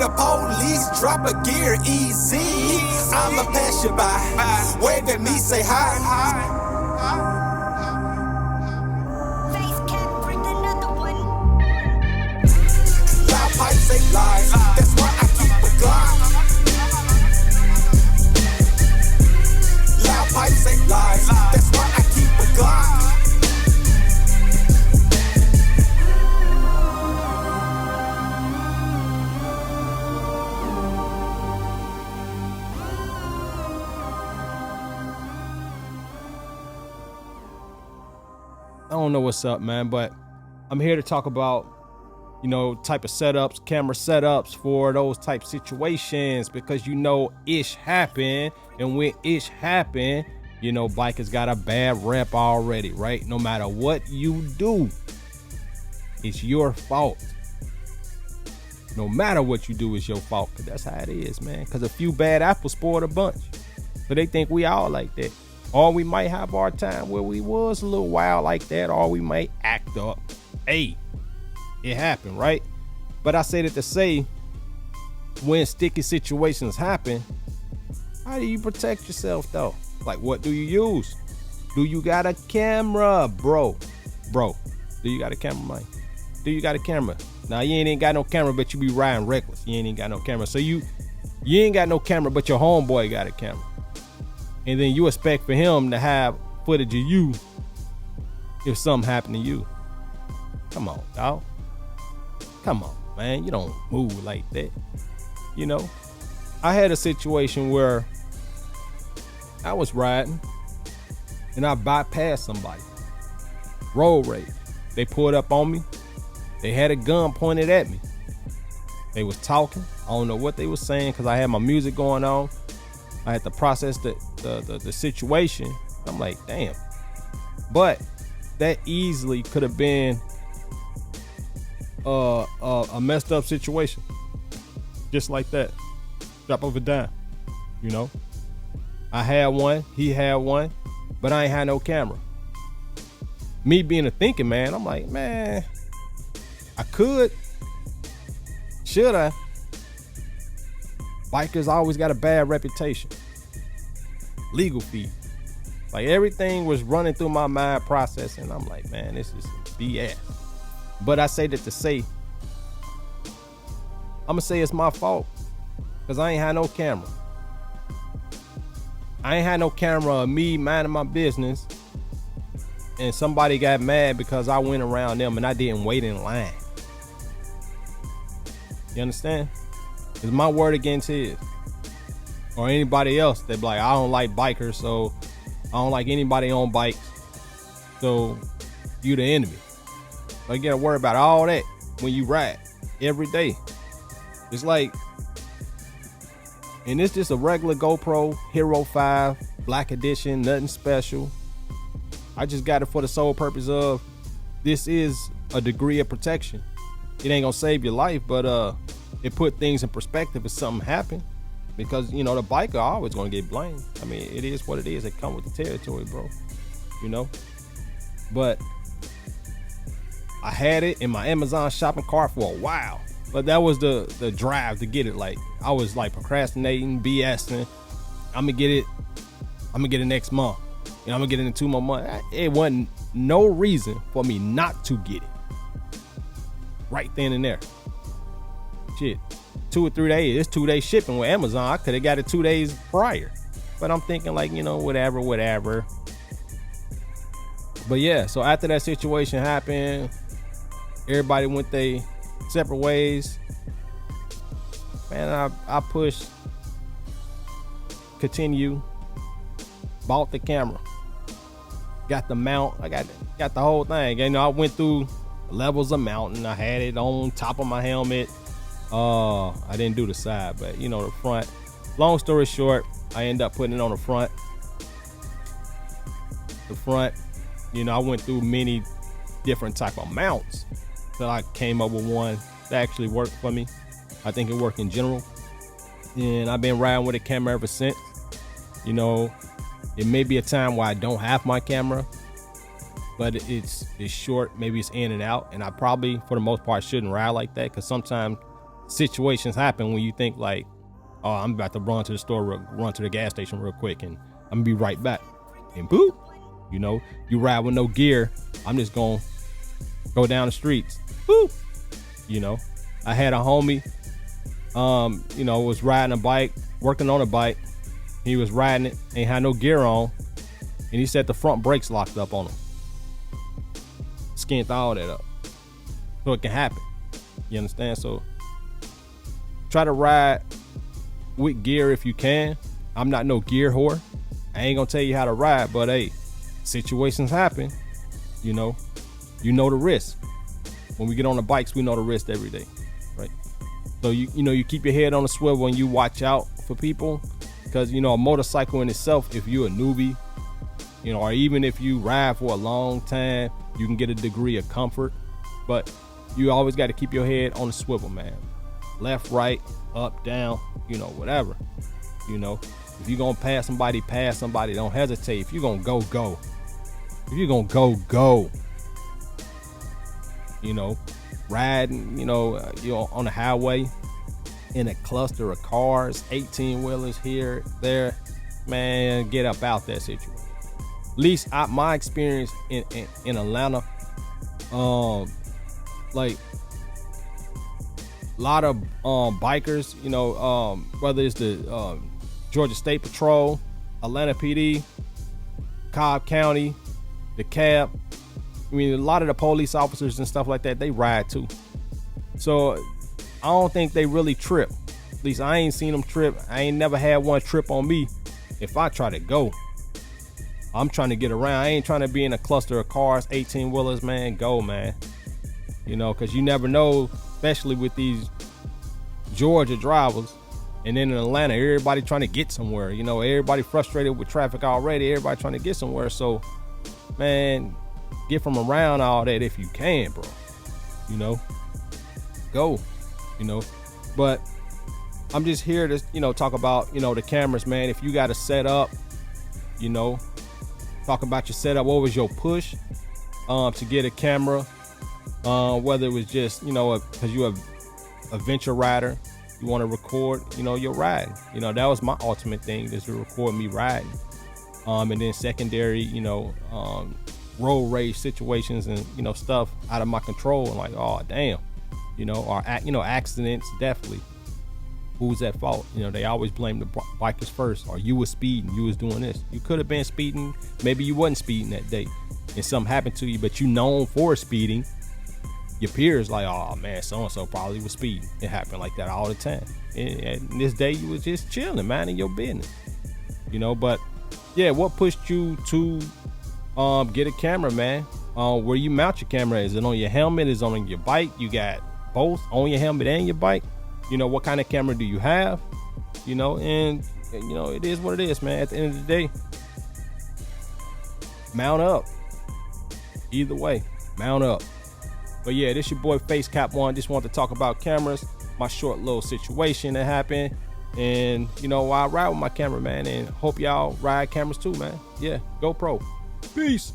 the police, drop a gear easy. I'ma pass you by, wave at me, say hi. Loud pipes say lies, that's why I keep a Glock. Loud pipes say lies, that's why I keep a Glock. I don't know what's up, man, but I'm here to talk about, type of setups, camera setups for those type situations, because ish happen, and when ish happen, bikers got a bad rep already, right? No matter what you do, it's your fault. No matter what you do, it's your fault, because that's how it is, man. Because a few bad apples spoiled a bunch, so they think we all like that. Or we might have our time where we was a little wild like that, or we might act up. Hey, it happened, right? But I say that to say, when sticky situations happen, how do you protect yourself though? Like, what do you use? Do you got a camera, bro? Do you got a camera, man? Do you got a camera? Now, you ain't got no camera, but you be riding reckless. You ain't got no camera. So you ain't got no camera, but your homeboy got a camera. And then you expect for him to have footage of you if something happened to you. Come on, dog. Come on, man. You don't move like that. I had a situation where I was riding and I bypassed somebody. Road rage. They pulled up on me. They had a gun pointed at me. They was talking. I don't know what they was saying because I had my music going on. I had to process the situation. I'm like, damn. But that easily could have been a messed up situation. Just like that. Drop of a dime. I had one, he had one, but I ain't had no camera. Me being a thinking man, I'm like, man, I could. Should I? Bikers always got a bad reputation. Legal fees. Like, everything was running through my mind processing. I'm like, man, this is BS. But I say that to say, I'm going to say it's my fault because I ain't had no camera. I ain't had no camera of me minding my business and somebody got mad because I went around them and I didn't wait in line. You understand? It's my word against his. Or anybody else that be like, I don't like bikers, so I don't like anybody on bikes, so you the enemy. But you gotta worry about all that when you ride every day. It's like, and it's just a regular GoPro Hero 5 Black Edition, nothing special. I just got it for the sole purpose of, this is a degree of protection. It ain't gonna save your life, but it put things in perspective if something happened. Because, the biker always gonna get blamed. I mean, it is what it is. It come with the territory, bro. But I had it in my Amazon shopping cart for a while. But that was the drive to get it. Like, I was like procrastinating, BSing. I'm gonna get it next month. I'm gonna get it in 2 more months. It wasn't no reason for me not to get it. Right then and there. Shit. 2 or 3 days. It's 2 days shipping with Amazon. I could have got it 2 days prior. But I'm thinking like, whatever. But yeah, so after that situation happened, everybody went their separate ways. Man, I pushed, continue, bought the camera, got the mount. I got the whole thing. I went through levels of mounting. I had it on top of my helmet. I didn't do the side, but the front. Long story short, I ended up putting it on the front. I went through many different type of mounts till I came up with one that actually worked for me. I think it worked in general. And I've been riding with a camera ever since. It may be a time where I don't have my camera, but it's short. Maybe it's in and out. And I probably, for the most part, shouldn't ride like that, because sometimes situations happen when you think like, oh, I'm about to run to the store, run to the gas station real quick, and I'm gonna be right back. And boop, you know, you ride with no gear. I'm just gonna go down the streets. Boop, you know. I had a homie, you know, was riding a bike, working on a bike. He was riding it, ain't had no gear on, and he said the front brakes locked up on him. Skinned all that up. So it can happen. You understand? So try to ride with gear if you can. I'm not no gear whore. I ain't gonna tell you how to ride, but hey, situations happen. You know the risk. When we get on the bikes, we know the risk every day, right? So you know you keep your head on the swivel and you watch out for people, because you know a motorcycle in itself, if you're a newbie, you know, or even if you ride for a long time, you can get a degree of comfort, but you always got to keep your head on the swivel, man. Left, right, up, down, you know, whatever. You know, if you're gonna pass somebody, don't hesitate. If you're gonna go, if you're gonna go, you know, riding, you know, you're on the highway in a cluster of cars, 18-wheelers here, there, man, get up out that situation. At least my experience in Atlanta, like a lot of bikers, you know, whether it's the Georgia State Patrol, Atlanta PD, Cobb County, the cab. I mean, a lot of the police officers and stuff like that, they ride too. So I don't think they really trip. At least I ain't seen them trip. I ain't never had one trip on me. If I try to go, I'm trying to get around. I ain't trying to be in a cluster of cars, 18-wheelers, man. Go, man. You know, because you never know, especially with these Georgia drivers. And then in Atlanta, everybody trying to get somewhere. You know, everybody frustrated with traffic already. Everybody trying to get somewhere. So, man, get from around all that if you can, bro. You know, go, you know. But I'm just here to, you know, talk about, you know, the cameras, man. If you got to set up, you know, talk about your setup. What was your push to get a camera? Whether it was just, you know, because you're a venture rider, you want to record, you know, your riding. You know, that was my ultimate thing, is to record me riding. And then secondary, you know, road rage situations and, you know, stuff out of my control, and like, oh damn, you know, or you know, accidents, definitely. Who's at fault? You know, they always blame the bikers first. Or you was speeding, you was doing this. You could have been speeding, maybe you wasn't speeding that day, and something happened to you, but you known for speeding. Your peers like, oh man, so-and-so probably was speeding. It happened like that all the time. And this day you was just chilling, minding your business. You know, but yeah, what pushed you to get a camera, man? Where you mount your camera? Is it on your helmet? Is it on your bike? You got both on your helmet and your bike? You know, what kind of camera do you have? You know, and you know, it is what it is, man. At the end of the day, mount up. Either way, mount up. But yeah, this your boy FaceCap1. Just wanted to talk about cameras, my short little situation that happened, and you know, I ride with my camera, man, and hope y'all ride cameras too, man. Yeah, GoPro. Peace.